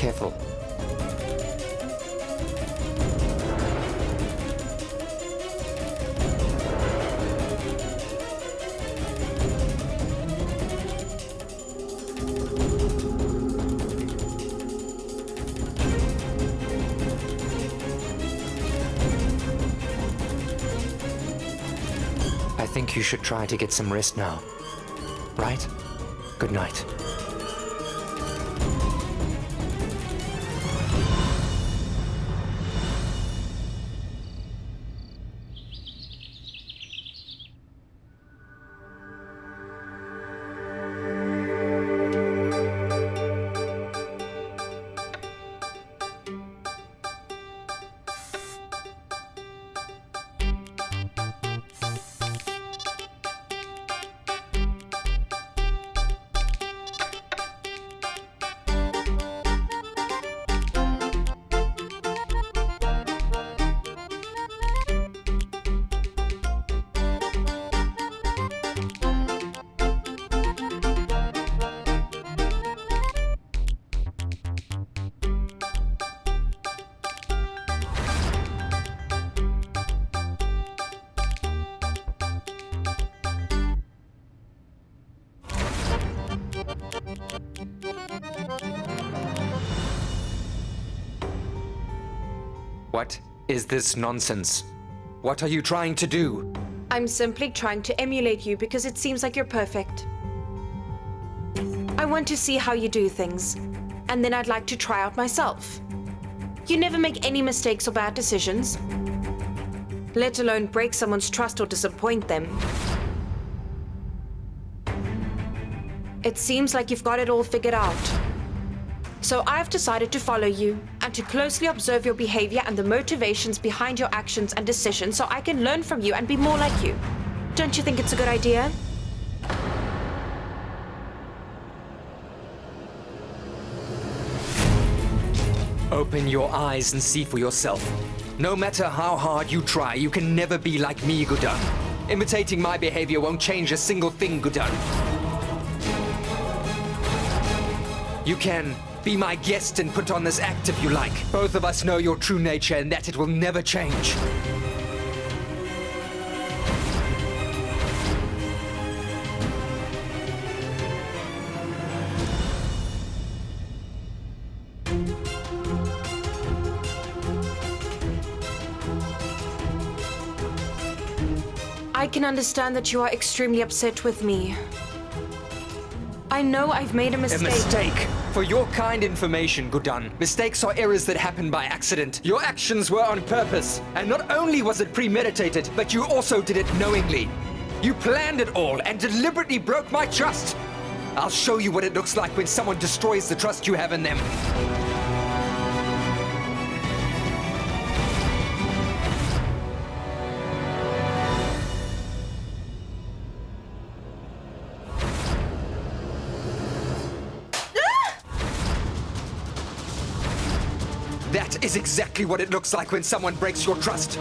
careful. I think you should try to get some rest now. Right? Good night. What is this nonsense? What are you trying to do? I'm simply trying to emulate you because it seems like you're perfect. I want to see how you do things, and then I'd like to try out myself. You never make any mistakes or bad decisions, let alone break someone's trust or disappoint them. It seems like you've got it all figured out. So I've decided to follow you and to closely observe your behavior and the motivations behind your actions and decisions so I can learn from you and be more like you. Don't you think it's a good idea? Open your eyes and see for yourself. No matter how hard you try, you can never be like me, Guddan. Imitating my behavior won't change a single thing, Guddan. You can be my guest and put on this act if you like. Both of us know your true nature and that it will never change. I can understand that you are extremely upset with me. I know I've made a mistake. A mistake? For your kind information, Guddan, mistakes are errors that happen by accident. Your actions were on purpose. And not only was it premeditated, but you also did it knowingly. You planned it all and deliberately broke my trust. I'll show you what it looks like when someone destroys the trust you have in them. That is exactly what it looks like when someone breaks your trust.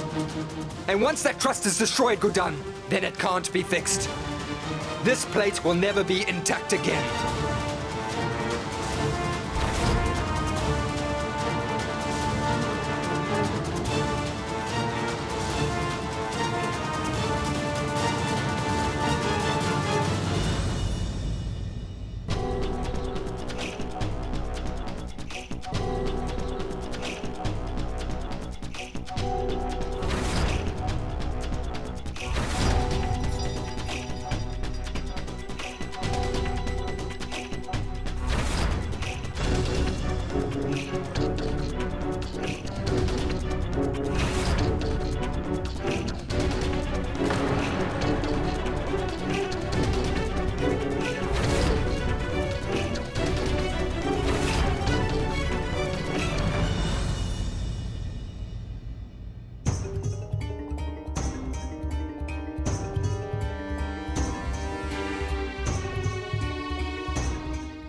And once that trust is destroyed, Guddan, then it can't be fixed. This plate will never be intact again.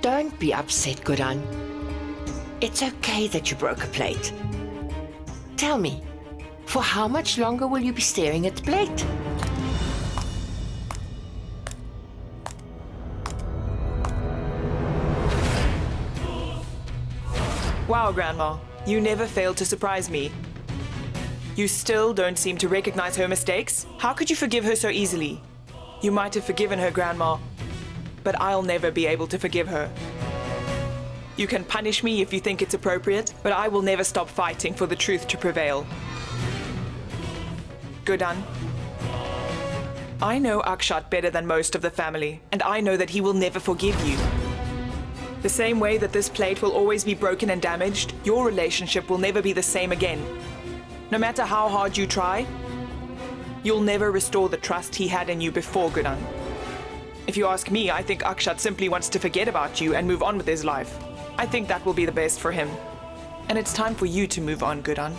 Don't be upset, Guddan. It's okay that you broke a plate. Tell me, for how much longer will you be staring at the plate? Wow, Grandma. You never fail to surprise me. You still don't seem to recognize her mistakes? How could you forgive her so easily? You might have forgiven her, Grandma, but I'll never be able to forgive her. You can punish me if you think it's appropriate, but I will never stop fighting for the truth to prevail. Guddan. I know Akshat better than most of the family, and I know that he will never forgive you. The same way that this plate will always be broken and damaged, your relationship will never be the same again. No matter how hard you try, you'll never restore the trust he had in you before, Guddan. If you ask me, I think Akshat simply wants to forget about you and move on with his life. I think that will be the best for him. And it's time for you to move on, Guddan.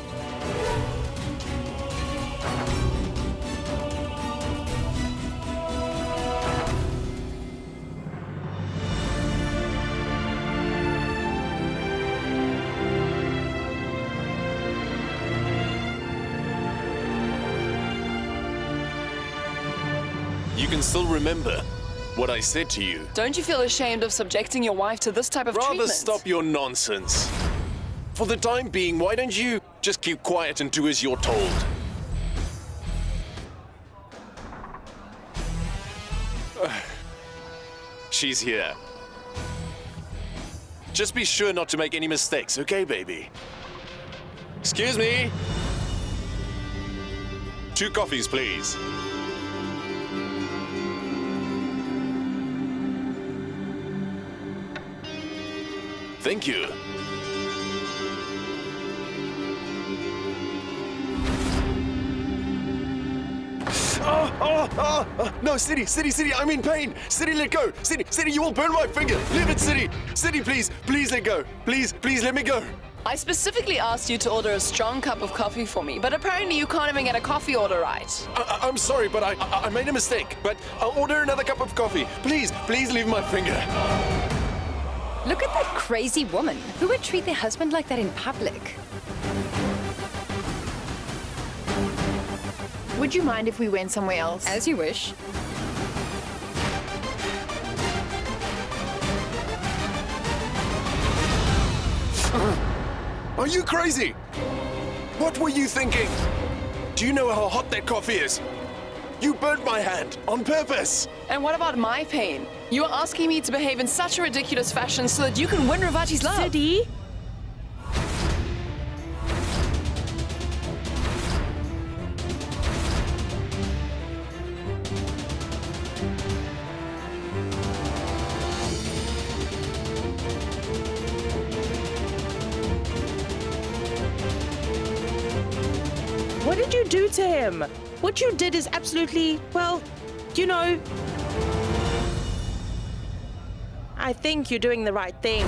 You can still remember what I said to you. Don't you feel ashamed of subjecting your wife to this type of treatment? Rather stop your nonsense. For the time being, why don't you just keep quiet and do as you're told? She's here. Just be sure not to make any mistakes, okay, baby? Excuse me? 2 coffees, please. Thank you. No, City, I'm in pain. City, let go. City, you will burn my finger. Leave it, City. City, please let go. Please, let me go. I specifically asked you to order a strong cup of coffee for me, but apparently you can't even get a coffee order right. I'm sorry, but I made a mistake. But I'll order another cup of coffee. Please leave my finger. Look at that crazy woman. Who would treat their husband like that in public? Would you mind if we went somewhere else? As you wish. Are you crazy? What were you thinking? Do you know how hot that coffee is? You burnt my hand on purpose. And what about my pain? You are asking me to behave in such a ridiculous fashion so that you can win Ravati's love. City? What did you do to him? What you did is absolutely, well, you know, I think you're doing the right thing.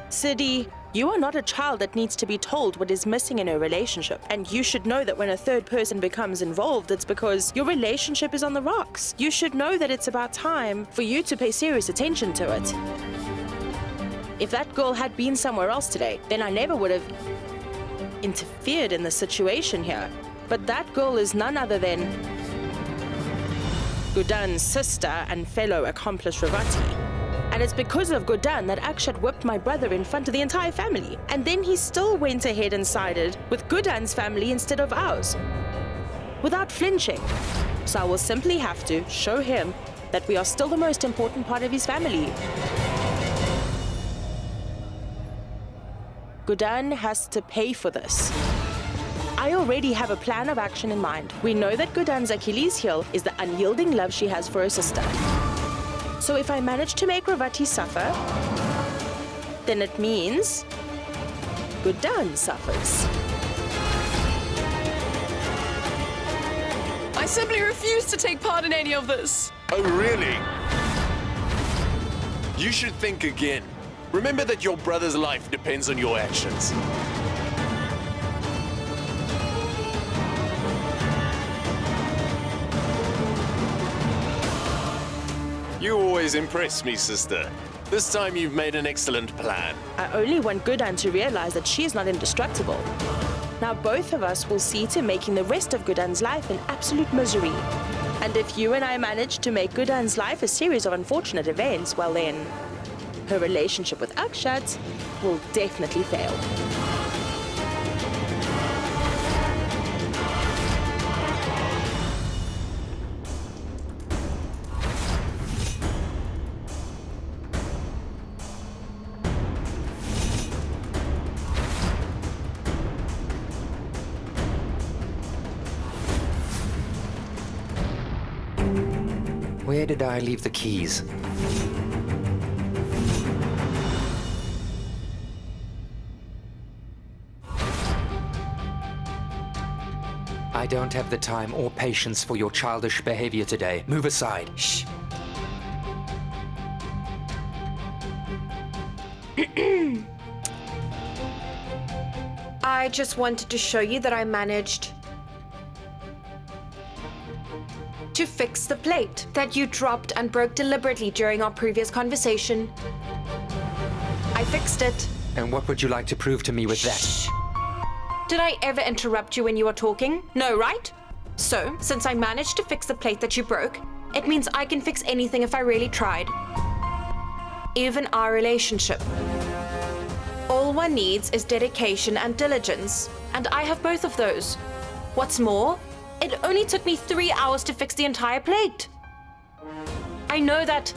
City, you are not a child that needs to be told what is missing in a relationship. And you should know that when a third person becomes involved, it's because your relationship is on the rocks. You should know that it's about time for you to pay serious attention to it. If that girl had been somewhere else today, then I never would have interfered in the situation here. But that girl is none other than Guddan's sister and fellow accomplice Ravati. And it's because of Guddan that Akshat whipped my brother in front of the entire family. And then he still went ahead and sided with Guddan's family instead of ours, without flinching. So I will simply have to show him that we are still the most important part of his family. Guddan has to pay for this. I already have a plan of action in mind. We know that Guddan's Achilles heel is the unyielding love she has for her sister. So if I manage to make Ravati suffer, then it means Guddan suffers. I simply refuse to take part in any of this. Oh, really? You should think again. Remember that your brother's life depends on your actions. You always impress me, sister. This time you've made an excellent plan. I only want Guddan to realize that she is not indestructible. Now both of us will see to making the rest of Guddan's life an absolute misery. And if you and I manage to make Guddan's life a series of unfortunate events, well then, her relationship with Akshat will definitely fail. Where did I leave the keys? I don't have the time or patience for your childish behavior today. Move aside. Shh. I just wanted to show you that I managed to fix the plate that you dropped and broke deliberately during our previous conversation. I fixed it. And what would you like to prove to me with that? Shh. Did I ever interrupt you when you were talking? No, right? So, since I managed to fix the plate that you broke, it means I can fix anything if I really tried. Even our relationship. All one needs is dedication and diligence, and I have both of those. What's more, it only took me 3 hours to fix the entire plate. I know that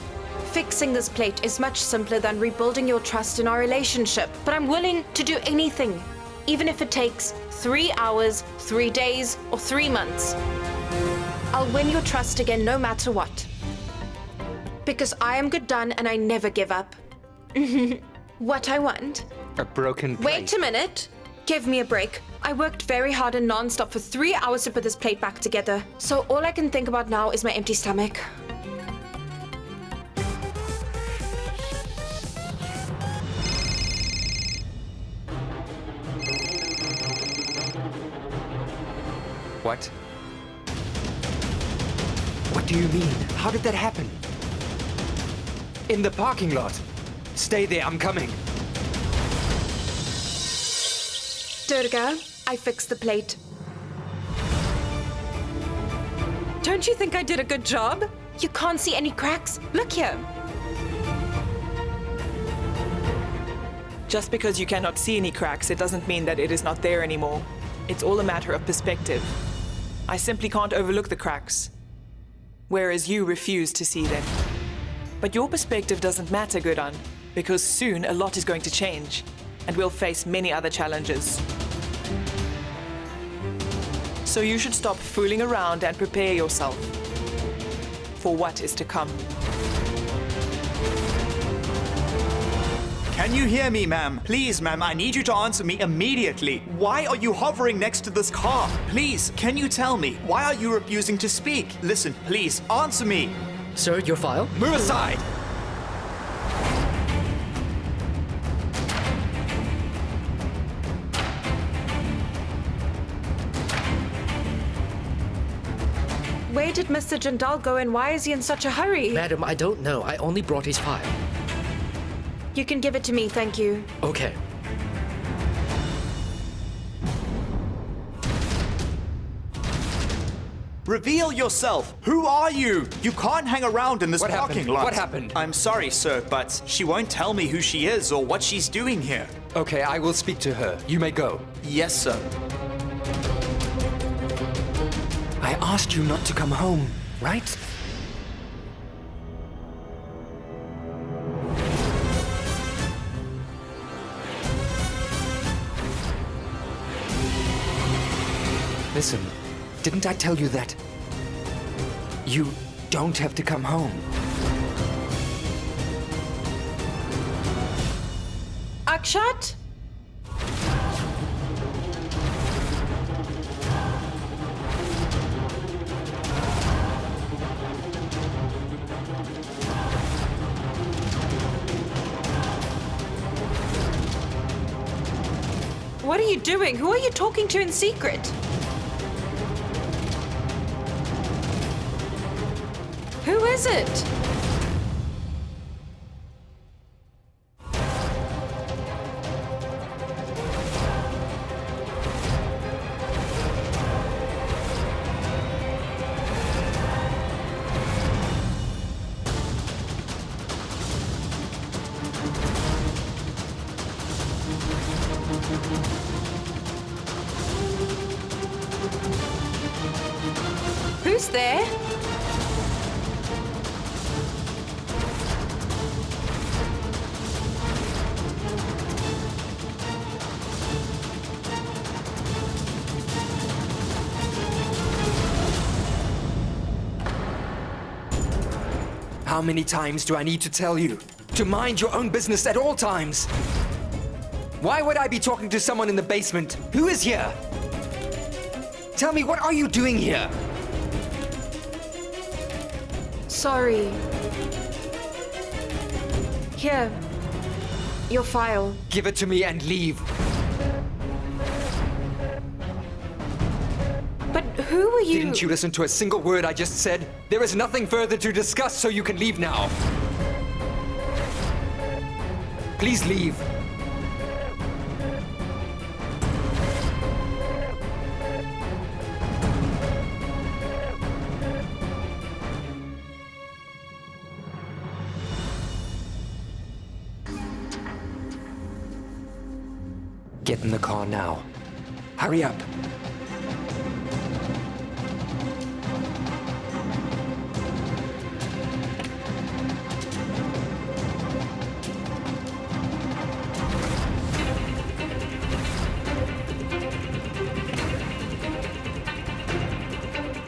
fixing this plate is much simpler than rebuilding your trust in our relationship, but I'm willing to do anything, even if it takes 3 hours, 3 days, or 3 months. I'll win your trust again no matter what. Because I am Guddan and I never give up. What I want. A broken plate. Wait a minute. Give me a break. I worked very hard and non-stop for 3 hours to put this plate back together. So all I can think about now is my empty stomach. What? What do you mean? How did that happen? In the parking lot. Stay there, I'm coming. Durga, I fixed the plate. Don't you think I did a good job? You can't see any cracks? Look here. Just because you cannot see any cracks, it doesn't mean that it is not there anymore. It's all a matter of perspective. I simply can't overlook the cracks, whereas you refuse to see them. But your perspective doesn't matter, Guddan, because soon a lot is going to change, and we'll face many other challenges. So you should stop fooling around and prepare yourself for what is to come. Can you hear me, ma'am? Please, ma'am, I need you to answer me immediately. Why are you hovering next to this car? Please, can you tell me? Why are you refusing to speak? Listen, please, answer me. Sir, your file? Move aside! Where did Mr. Jindal go and why is he in such a hurry? Madam, I don't know. I only brought his file. You can give it to me, thank you. Okay. Reveal yourself. Who are you? You can't hang around in this parking lot. What happened? I'm sorry, sir, but she won't tell me who she is or what she's doing here. Okay, I will speak to her. You may go. Yes, sir. I asked you not to come home, right? Listen, didn't I tell you that? You don't have to come home. Akshat? What are you doing? Who are you talking to in secret? Who is it? Who's there? How many times do I need to tell you to mind your own business at all times? Why would I be talking to someone in the basement? Who is here? Tell me, what are you doing here? Sorry. Here. Your file. Give it to me and leave. But who are you? Didn't you listen to a single word I just said? There is nothing further to discuss, so you can leave now. Please leave. Get in the car now. Hurry up.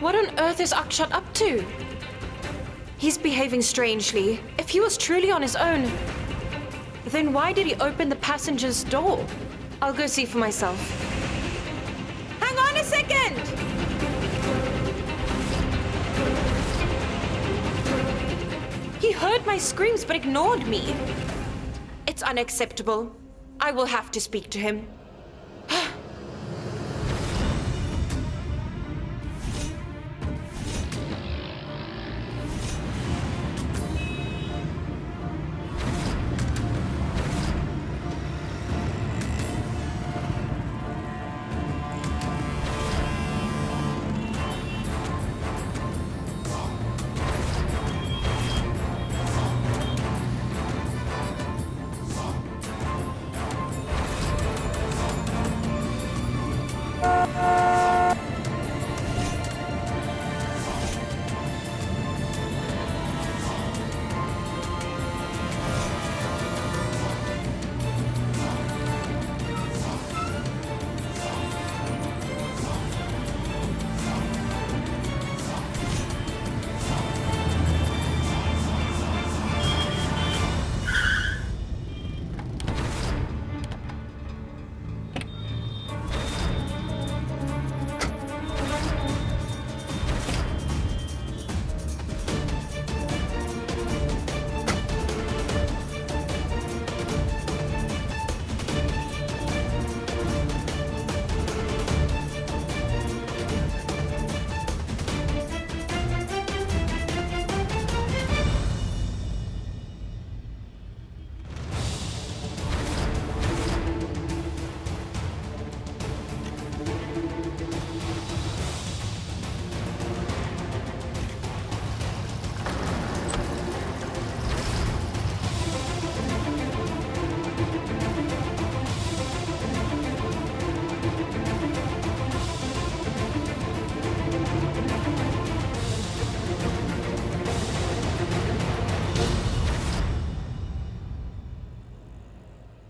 What on earth is Akshat up to? He's behaving strangely. If he was truly on his own, then why did he open the passenger's door? I'll go see for myself. Hang on a second! He heard my screams but ignored me. It's unacceptable. I will have to speak to him.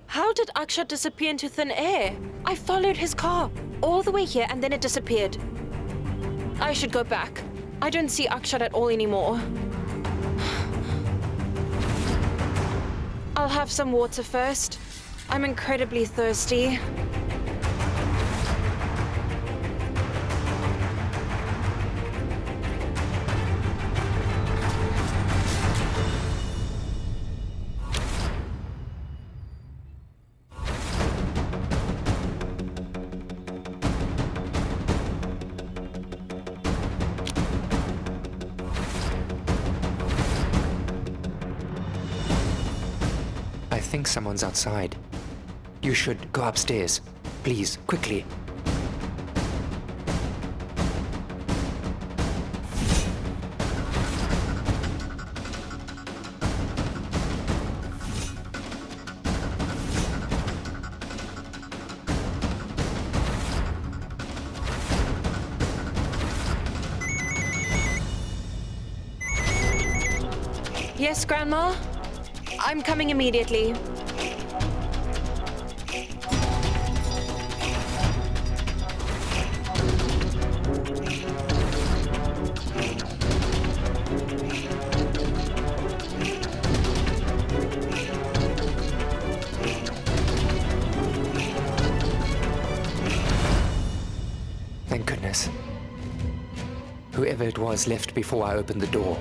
How did Akshat disappear into thin air? I followed his car all the way here and then it disappeared. I should go back. I don't see Akshat at all anymore. I'll have some water first. I'm incredibly thirsty. I think someone's outside. You should go upstairs. Please, quickly. Yes, Grandma? I'm coming immediately. Thank goodness. Whoever it was left before I opened the door.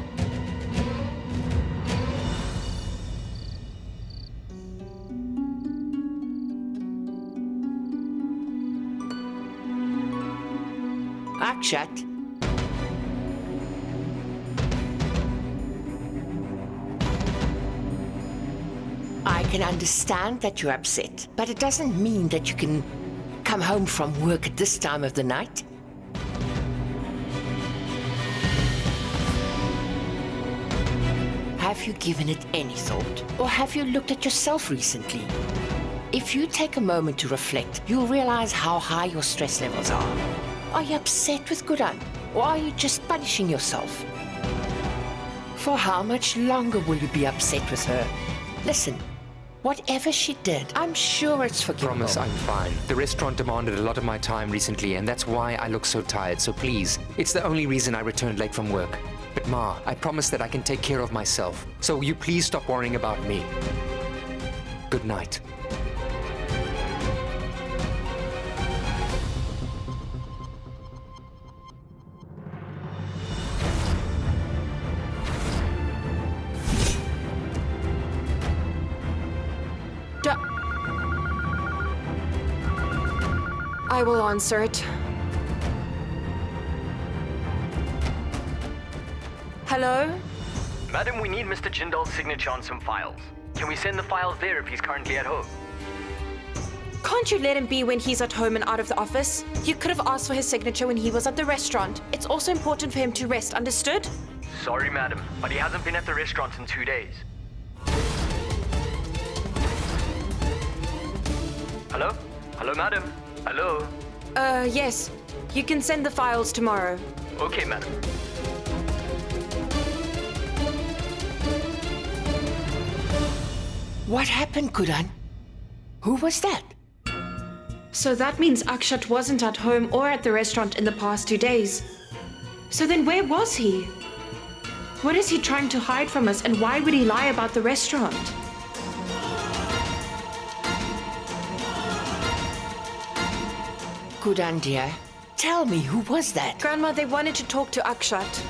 Akshat. I can understand that you're upset, but it doesn't mean that you can come home from work at this time of the night. Have you given it any thought? Or have you looked at yourself recently? If you take a moment to reflect, you'll realize how high your stress levels are. Are you upset with Guddan? Or are you just punishing yourself? For how much longer will you be upset with her? Listen, whatever she did, I'm sure it's forgivable. Promise I'm fine. The restaurant demanded a lot of my time recently, and that's why I look so tired, so please. It's the only reason I returned late from work. But Ma, I promise that I can take care of myself. So will you please stop worrying about me? Good night. I will answer it. Hello? Madam, we need Mr. Jindal's signature on some files. Can we send the files there if he's currently at home? Can't you let him be when he's at home and out of the office? You could have asked for his signature when he was at the restaurant. It's also important for him to rest, understood? Sorry, madam, but he hasn't been at the restaurant in 2 days. Hello? Hello, madam? Hello? Yes. You can send the files tomorrow. Okay, madam. What happened, Guddan? Who was that? So that means Akshat wasn't at home or at the restaurant in the past 2 days. So then where was he? What is he trying to hide from us, and why would he lie about the restaurant? Guddan, dear, tell me, who was that? Grandma, they wanted to talk to Akshat.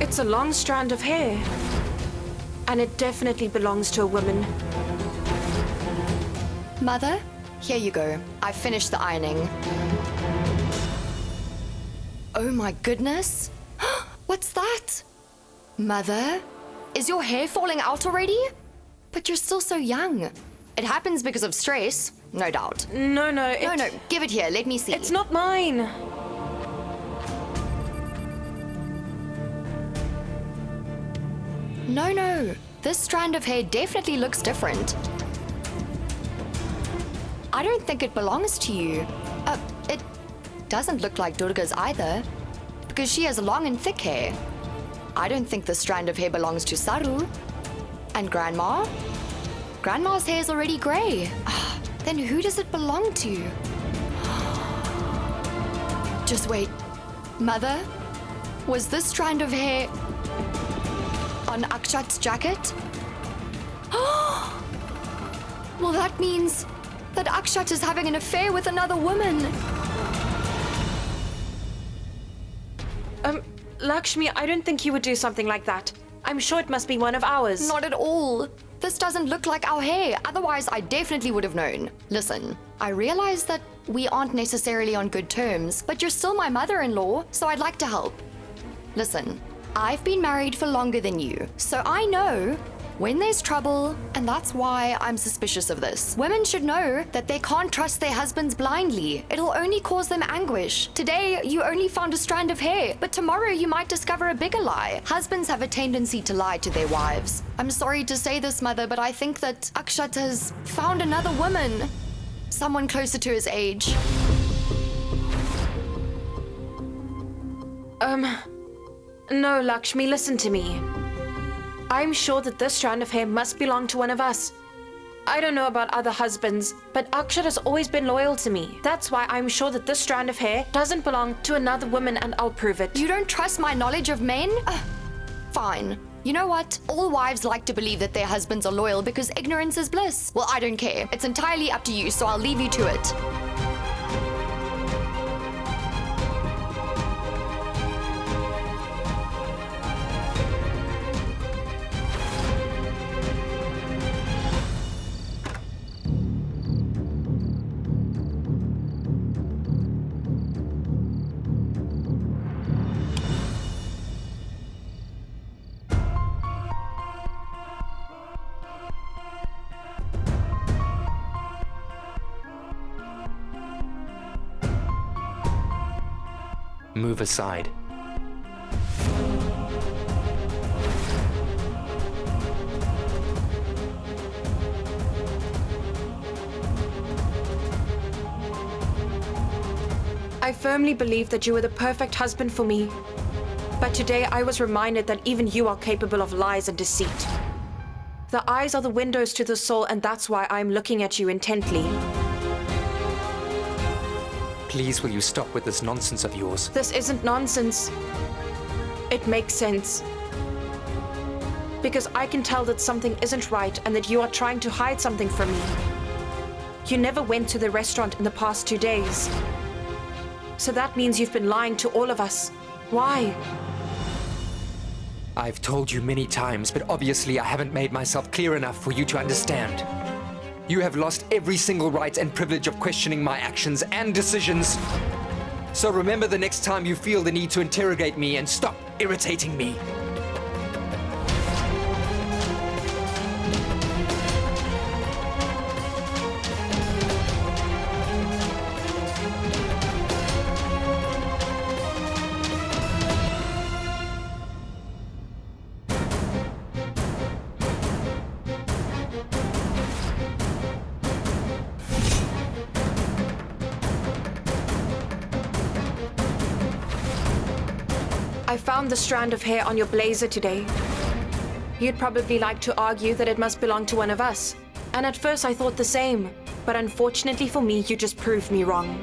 It's a long strand of hair. And it definitely belongs to a woman. Mother, here you go. I've finished the ironing. Oh my goodness. What's that? Mother, is your hair falling out already? But you're still so young. It happens because of stress, no doubt. No, No, give it here. Let me see. It's not mine. No. This strand of hair definitely looks different. I don't think it belongs to you. It doesn't look like Durga's either, because she has long and thick hair. I don't think the strand of hair belongs to Saru. And Grandma? Grandma's hair is already grey. Then who does it belong to? Just wait. Mother? Was this strand of hair on Akshat's jacket? Well, that means that Akshat is having an affair with another woman. Lakshmi, I don't think he would do something like that. I'm sure it must be one of ours. Not at all. This doesn't look like our hair. Otherwise, I definitely would have known. Listen, I realize that we aren't necessarily on good terms, but you're still my mother-in-law, so I'd like to help. Listen, I've been married for longer than you, so I know when there's trouble, and that's why I'm suspicious of this. Women should know that they can't trust their husbands blindly. It'll only cause them anguish. Today, you only found a strand of hair, but tomorrow you might discover a bigger lie. Husbands have a tendency to lie to their wives. I'm sorry to say this, Mother, but I think that Akshat has found another woman. Someone closer to his age. No, Lakshmi, listen to me. I'm sure that this strand of hair must belong to one of us. I don't know about other husbands, but Akshat has always been loyal to me. That's why I'm sure that this strand of hair doesn't belong to another woman, and I'll prove it. You don't trust my knowledge of men? Fine. You know what? All wives like to believe that their husbands are loyal because ignorance is bliss. Well, I don't care. It's entirely up to you, so I'll leave you to it. Move aside. I firmly believed that you were the perfect husband for me. But today I was reminded that even you are capable of lies and deceit. The eyes are the windows to the soul, and that's why I'm looking at you intently. Please, will you stop with this nonsense of yours? This isn't nonsense. It makes sense. Because I can tell that something isn't right and that you are trying to hide something from me. You never went to the restaurant in the past 2 days. So that means you've been lying to all of us. Why? I've told you many times, but obviously I haven't made myself clear enough for you to understand. You have lost every single right and privilege of questioning my actions and decisions. So remember the next time you feel the need to interrogate me and stop irritating me. I found the strand of hair on your blazer today. You'd probably like to argue that it must belong to one of us. And at first I thought the same. But unfortunately for me, you just proved me wrong.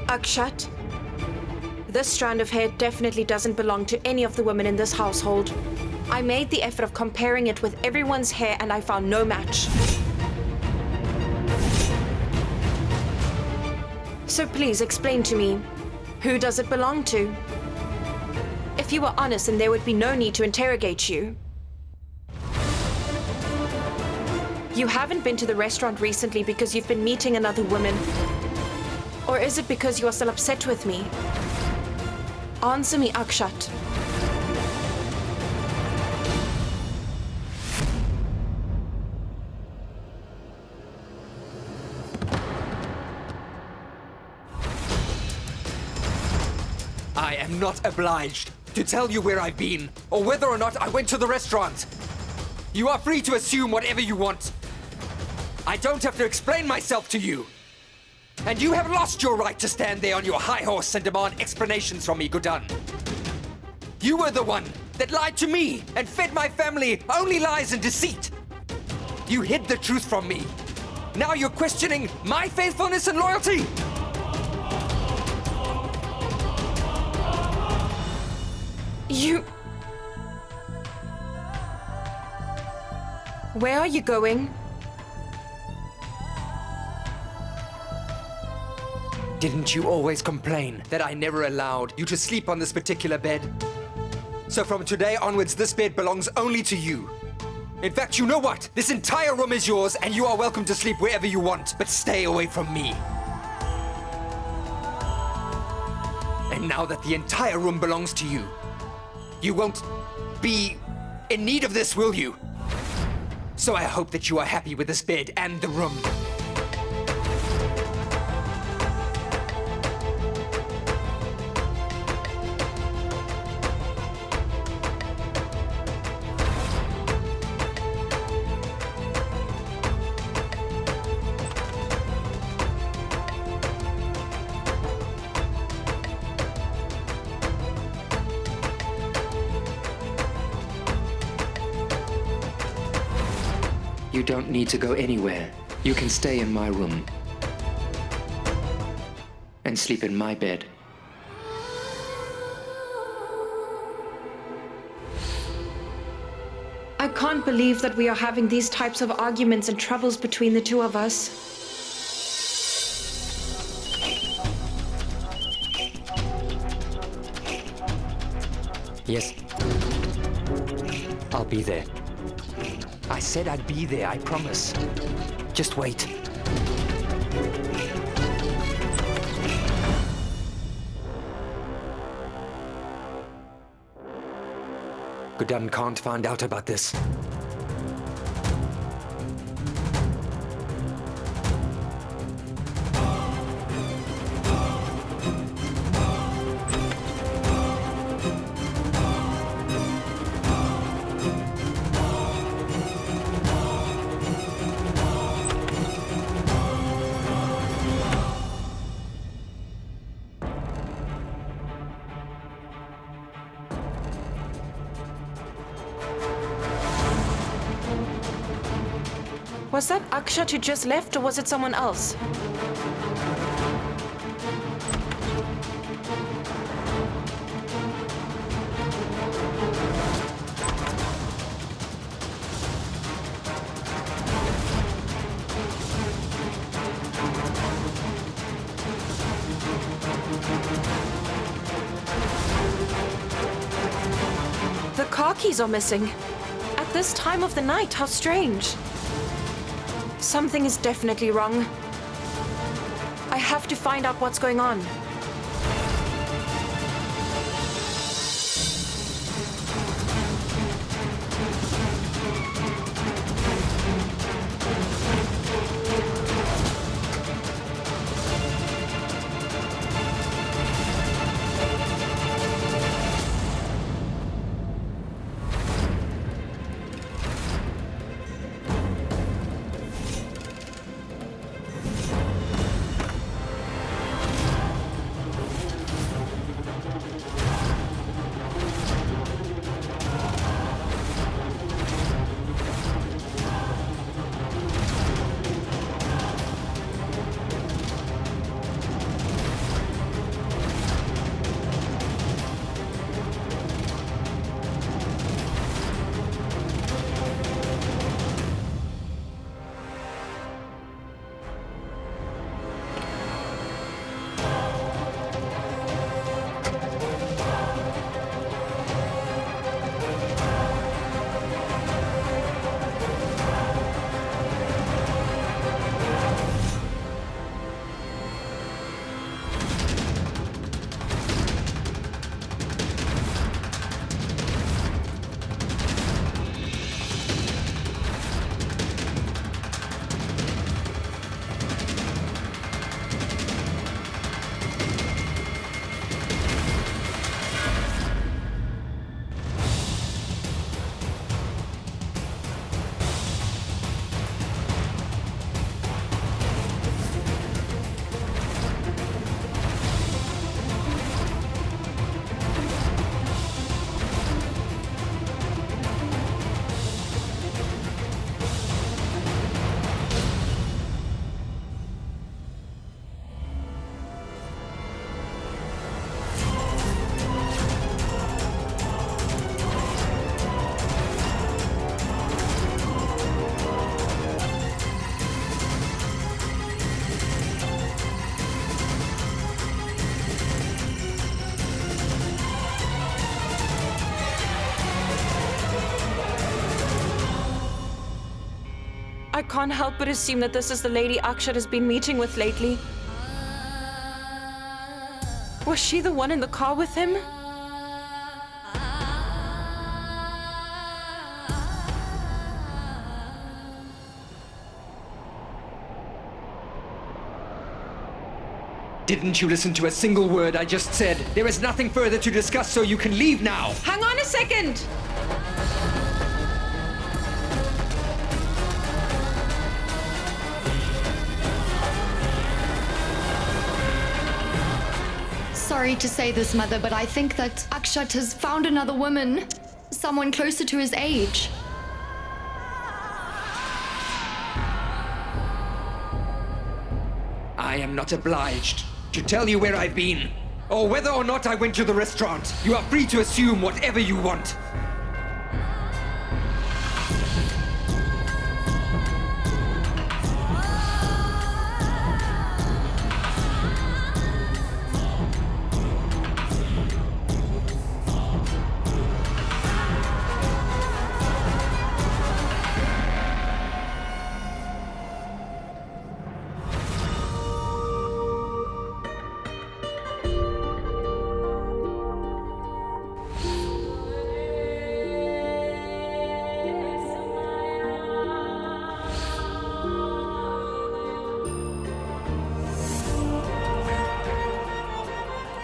Akshat, this strand of hair definitely doesn't belong to any of the women in this household. I made the effort of comparing it with everyone's hair and I found no match. So please explain to me, who does it belong to? If you were honest, then there would be no need to interrogate you. You haven't been to the restaurant recently because you've been meeting another woman. Or is it because you are still upset with me? Answer me, Akshat. I am not obliged to tell you where I've been, or whether or not I went to the restaurant. You are free to assume whatever you want. I don't have to explain myself to you. And you have lost your right to stand there on your high horse and demand explanations from me, Guddan. You were the one that lied to me and fed my family only lies and deceit. You hid the truth from me. Now you're questioning my faithfulness and loyalty. Where are you going? Didn't you always complain that I never allowed you to sleep on this particular bed? So from today onwards, this bed belongs only to you. In fact, you know what? This entire room is yours, and you are welcome to sleep wherever you want, but stay away from me. And now that the entire room belongs to you, you won't be in need of this, will you? So I hope that you are happy with this bed and the room. You don't need to go anywhere. You can stay in my room and sleep in my bed. I can't believe that we are having these types of arguments and troubles between the two of us. Yes. I'll be there. I said I'd be there, I promise. Just wait. Guddan can't find out about this. Was that Akshat who just left, or was it someone else? The car keys are missing. At this time of the night, how strange. Something is definitely wrong. I have to find out what's going on. can't help but assume that this is the lady Akshat has been meeting with lately. Was she the one in the car with him? Didn't you listen to a single word I just said? There is nothing further to discuss, so you can leave now. Hang on a second! Sorry to say this, Mother, but I think that Akshat has found another woman. Someone closer to his age. I am not obliged to tell you where I've been, or whether or not I went to the restaurant. You are free to assume whatever you want.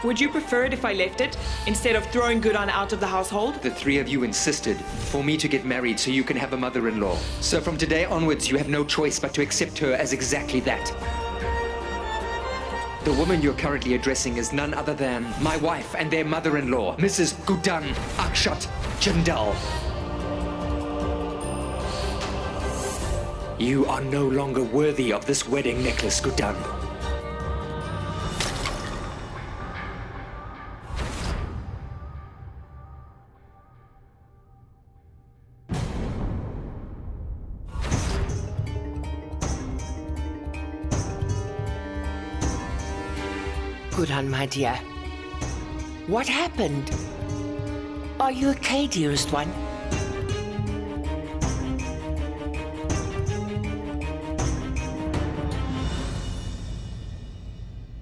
Would you prefer it if I left it, instead of throwing Guddan out of the household? The three of you insisted for me to get married so you can have a mother-in-law. So from today onwards, you have no choice but to accept her as exactly that. The woman you're currently addressing is none other than my wife and their mother-in-law, Mrs. Guddan Akshat Jindal. You are no longer worthy of this wedding necklace, Guddan. Guddan, my dear. What happened? Are you okay, dearest one?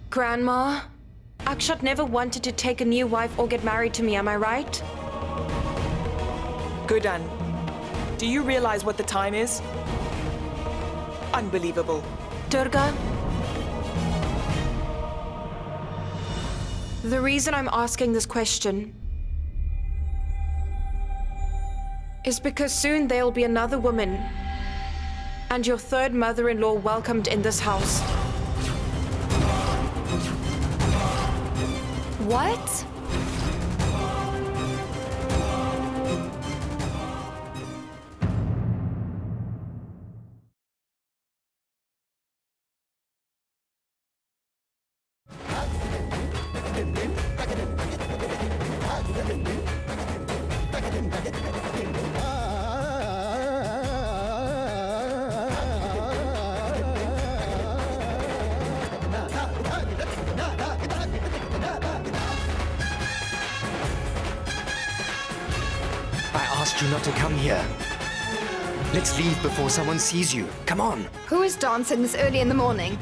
Grandma, Akshat never wanted to take a new wife or get married to me, am I right? Guddan, do you realize what the time is? Unbelievable. Durga? The reason I'm asking this question is because soon there'll be another woman and your third mother-in-law welcomed in this house. What? You not to come here. Let's leave before someone sees you. Come on. Who is dancing this early in the morning?